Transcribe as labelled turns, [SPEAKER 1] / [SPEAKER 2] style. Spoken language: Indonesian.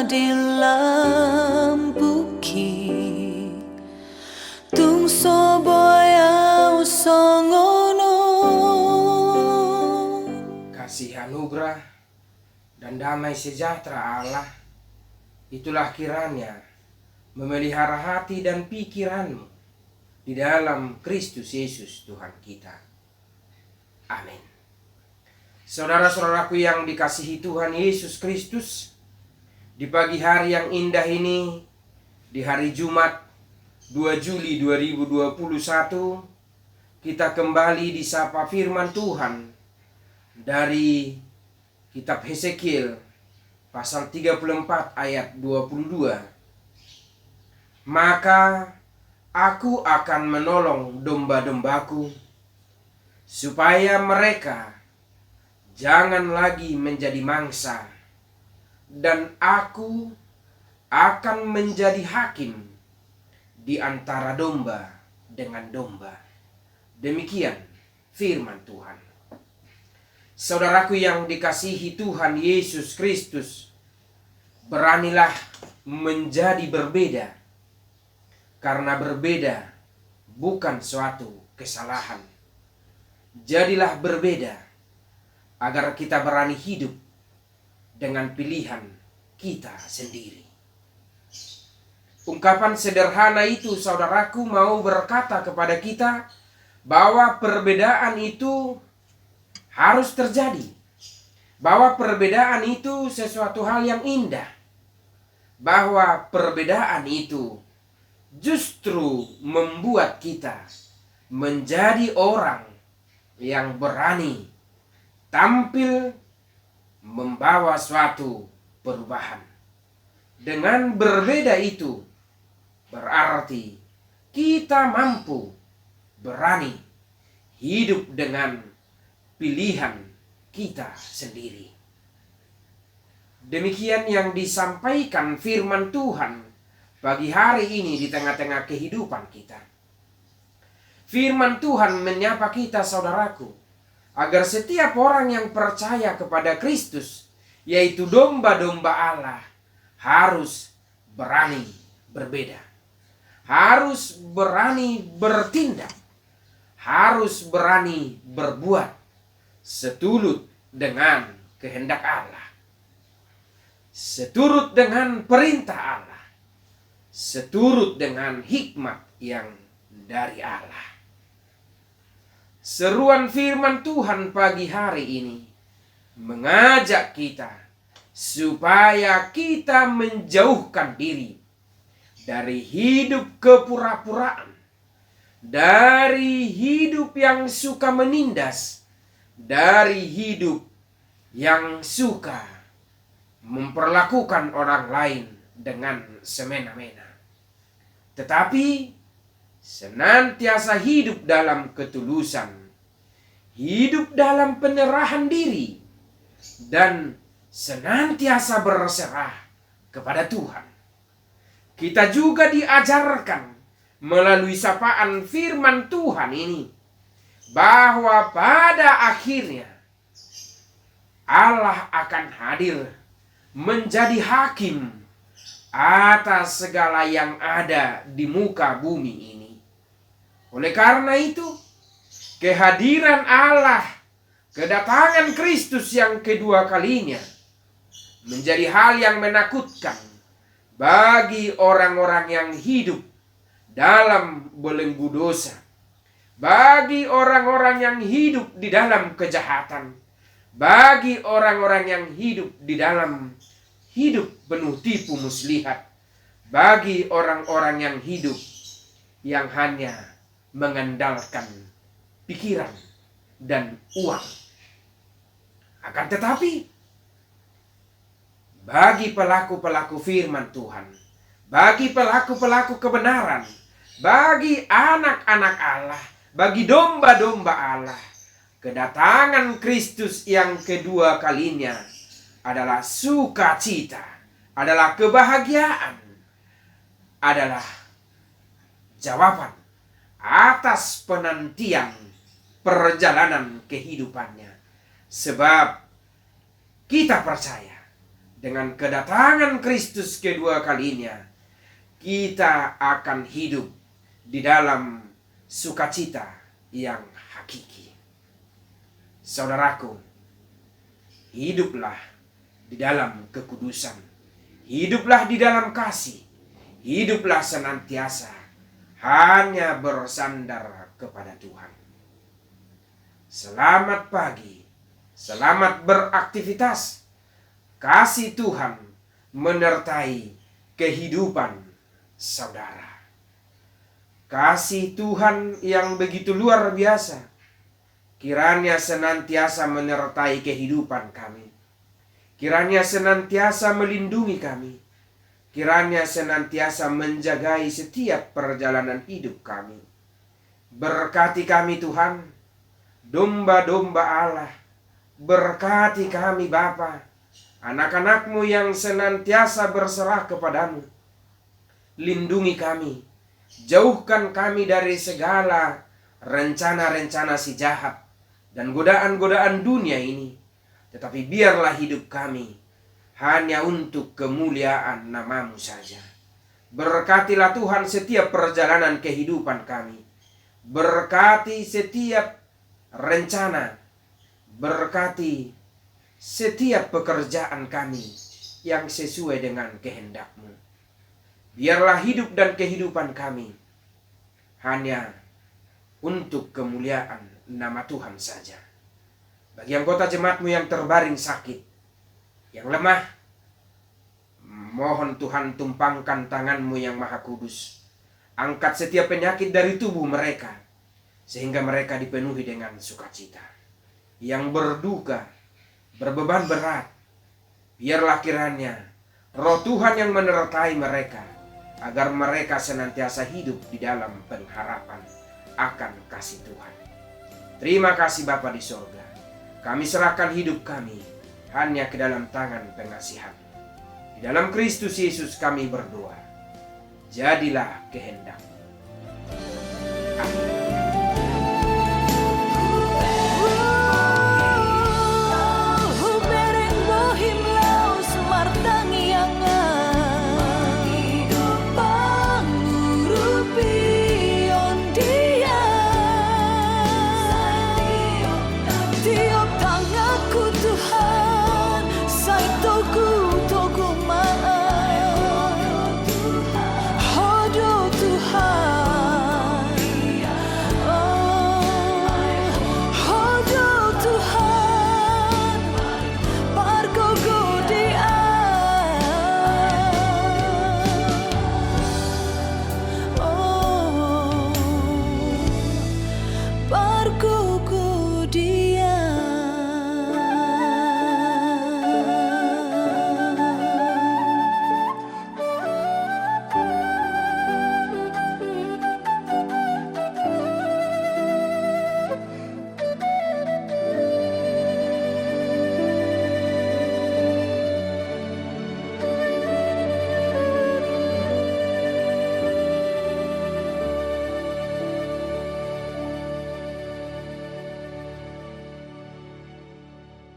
[SPEAKER 1] dilampuki tung soboya songono.
[SPEAKER 2] Kasih anugerah dan damai sejahtera Allah itulah kiranya memelihara hati dan pikiranmu di dalam Kristus Yesus Tuhan kita. Amin. Saudara-saudaraku yang dikasihi Tuhan Yesus Kristus, di pagi hari yang indah ini, di hari Jumat 2 Juli 2021, kita kembali disapa firman Tuhan dari kitab Hesekiel pasal 34 ayat 22. Maka aku akan menolong domba-dombaku supaya mereka jangan lagi menjadi mangsa, dan aku akan menjadi hakim di antara domba dengan domba. Demikian firman Tuhan. Saudaraku yang dikasihi Tuhan Yesus Kristus, beranilah menjadi berbeda, karena berbeda bukan suatu kesalahan. Jadilah berbeda agar kita berani hidup dengan pilihan kita sendiri. Ungkapan sederhana itu, saudaraku, mau berkata kepada kita bahwa perbedaan itu harus terjadi, bahwa perbedaan itu sesuatu hal yang indah, bahwa perbedaan itu justru membuat kita menjadi orang yang berani tampil membawa suatu perubahan. Dengan berbeda itu berarti kita mampu berani hidup dengan pilihan kita sendiri. Demikian yang disampaikan firman Tuhan pagi hari ini di tengah-tengah kehidupan kita. Firman Tuhan menyapa kita, saudaraku, agar setiap orang yang percaya kepada Kristus, yaitu domba-domba Allah, harus berani berbeda, harus berani bertindak, harus berani berbuat seturut dengan kehendak Allah, seturut dengan perintah Allah, seturut dengan hikmat yang dari Allah. Seruan firman Tuhan pagi hari ini mengajak kita supaya kita menjauhkan diri dari hidup kepura-puraan, dari hidup yang suka menindas, dari hidup yang suka memperlakukan orang lain dengan semena-mena, tetapi senantiasa hidup dalam ketulusan, hidup dalam penyerahan diri, dan senantiasa berserah kepada Tuhan. Kita juga diajarkan melalui sapaan firman Tuhan ini bahwa pada akhirnya Allah akan hadir menjadi hakim atas segala yang ada di muka bumi ini. Oleh karena itu, kehadiran Allah, kedatangan Kristus yang kedua kalinya menjadi hal yang menakutkan bagi orang-orang yang hidup dalam belenggu dosa, bagi orang-orang yang hidup di dalam kejahatan, bagi orang-orang yang hidup di dalam hidup penuh tipu muslihat, bagi orang-orang yang hidup yang hanya mengandalkan pikiran dan uang. Akan tetapi, bagi pelaku-pelaku firman Tuhan, bagi pelaku-pelaku kebenaran, bagi anak-anak Allah, bagi domba-domba Allah, kedatangan Kristus yang kedua kalinya adalah sukacita, adalah kebahagiaan, adalah jawaban atas penantian perjalanan kehidupannya. Sebab kita percaya dengan kedatangan Kristus kedua kalinya, kita akan hidup di dalam sukacita yang hakiki. Saudaraku, hiduplah di dalam kekudusan, hiduplah di dalam kasih, hiduplah senantiasa hanya bersandar kepada Tuhan. Selamat pagi, selamat beraktivitas. Kasih Tuhan menyertai kehidupan saudara. Kasih Tuhan yang begitu luar biasa kiranya senantiasa menyertai kehidupan kami. Kiranya senantiasa melindungi kami. Kiranya senantiasa menjagai setiap perjalanan hidup kami. Berkati kami Tuhan, domba-domba Allah. Berkati kami Bapa, anak-anak-Mu yang senantiasa berserah kepadamu. Lindungi kami, jauhkan kami dari segala rencana-rencana si jahat dan godaan-godaan dunia ini. Tetapi biarlah hidup kami hanya untuk kemuliaan nama-Mu saja. Berkatilah Tuhan setiap perjalanan kehidupan kami. Berkati setiap rencana. Berkati setiap pekerjaan kami yang sesuai dengan kehendak-Mu. Biarlah hidup dan kehidupan kami hanya untuk kemuliaan nama Tuhan saja. Bagi anggota jemaat-Mu yang terbaring sakit, yang lemah, mohon Tuhan tumpangkan tangan-Mu yang maha kudus. Angkat setiap penyakit dari tubuh mereka, sehingga mereka dipenuhi dengan sukacita. Yang berduka, berbeban berat, biarlah kiranya Roh Tuhan yang menyertai mereka, agar mereka senantiasa hidup di dalam pengharapan akan kasih Tuhan. Terima kasih Bapa di sorga. Kami serahkan hidup kami hanya ke dalam tangan pengasihan. Di dalam Kristus Yesus kami berdoa. Jadilah kehendak. Amin.